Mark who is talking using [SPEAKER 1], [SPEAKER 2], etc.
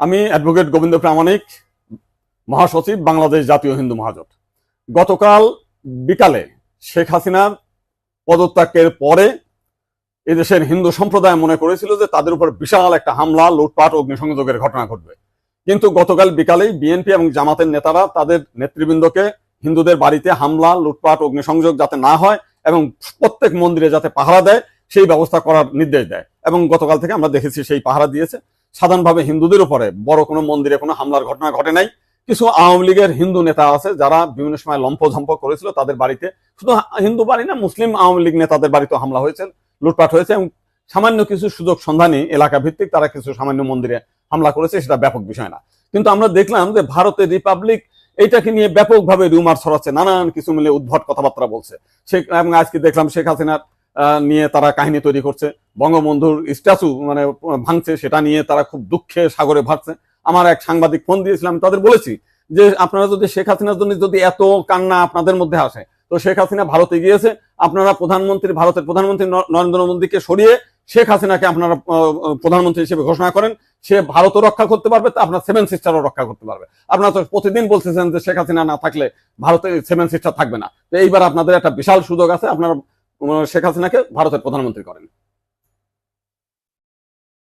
[SPEAKER 1] আমি অ্যাডভোকেট গোবিন্দ প্রামাণিক, মহাসচিব, বাংলাদেশ জাতীয় হিন্দু মহাজোট। গতকাল বিকালে শেখ হাসিনার পদত্যাগের পরে এদেশের হিন্দু সম্প্রদায় মনে করেছিল যে তাদের উপর বিশাল একটা হামলা, লুটপাট, অগ্নিসংযোগের ঘটনা ঘটবে। কিন্তু গতকাল বিকালেই বিএনপি এবং জামাতের নেতারা তাদের নেতৃবৃন্দকে হিন্দুদের বাড়িতে হামলা, লুটপাট, অগ্নিসংযোগ যাতে না হয় এবং প্রত্যেক মন্দিরে যাতে পাহারা দেয় সেই ব্যবস্থা করার নির্দেশ দেয়। এবং গতকাল থেকে আমরা দেখেছি সেই পাহারা দিয়েছে। সাধারণভাবে হিন্দুদের উপরে বড় কোনো মন্দিরে কোনো হামলার ঘটনা ঘটে নাই। কিছু আওয়ামী লীগের হিন্দু নেতা আছে যারা বিভিন্ন সময় লম্পঝম্প করেছিল, তাদের বাড়িতে, শুধু হিন্দু বাড়ি না, মুসলিম আওয়ামী লীগ নেতাদের বাড়িতে হামলা হয়েছে, লুটপাট হয়েছে এবং সামান্য কিছু সুযোগ সন্ধানী এলাকা ভিত্তিক তারা কিছু সামান্য মন্দিরে হামলা করেছে, সেটা ব্যাপক বিষয় না। কিন্তু আমরা দেখলাম যে ভারতের রিপাবলিক এইটাকে নিয়ে ব্যাপকভাবে রিউমার ছড়াচ্ছে, নানান কিছু মিলে উদ্ভট কথাবার্তা বলছে। এবং আজকে দেখলাম শেখ হাসিনার নিয়ে তারা কাহিনী তৈরি করছে, বঙ্গবন্ধুর স্ট্যাচু ভাঙছে, সেটা নিয়ে তারা খুব দুঃখে সাগরে ভাসছে। আমার এক সাংবাদিক ফোন দিয়েছিলাম, তাদের বলেছি যে আপনারা যদি শেখ হাসিনার জন্য যদি এত কান্না আপনাদের মধ্যে আসে, তো শেখ হাসিনা ভারতে গিয়েছে, আপনারা ভারতের প্রধানমন্ত্রী নরেন্দ্র মোদীকে সরিয়ে শেখ হাসিনাকে আপনারা প্রধানমন্ত্রী হিসেবে ঘোষণা করেন। সে ভারতও রক্ষা করতে পারবে, তা আপনার সেভেন সিস্টারও রক্ষা করতে পারবে। আপনারা তো প্রতিদিন বলতেছেন যে শেখ হাসিনা না থাকলে ভারতে সেভেন সিস্টার থাকবে না। তো এইবার আপনাদের একটা বিশাল সুযোগ আছে, আপনারা শেখ হাসিনাকে ভারতের প্রধানমন্ত্রী করেন।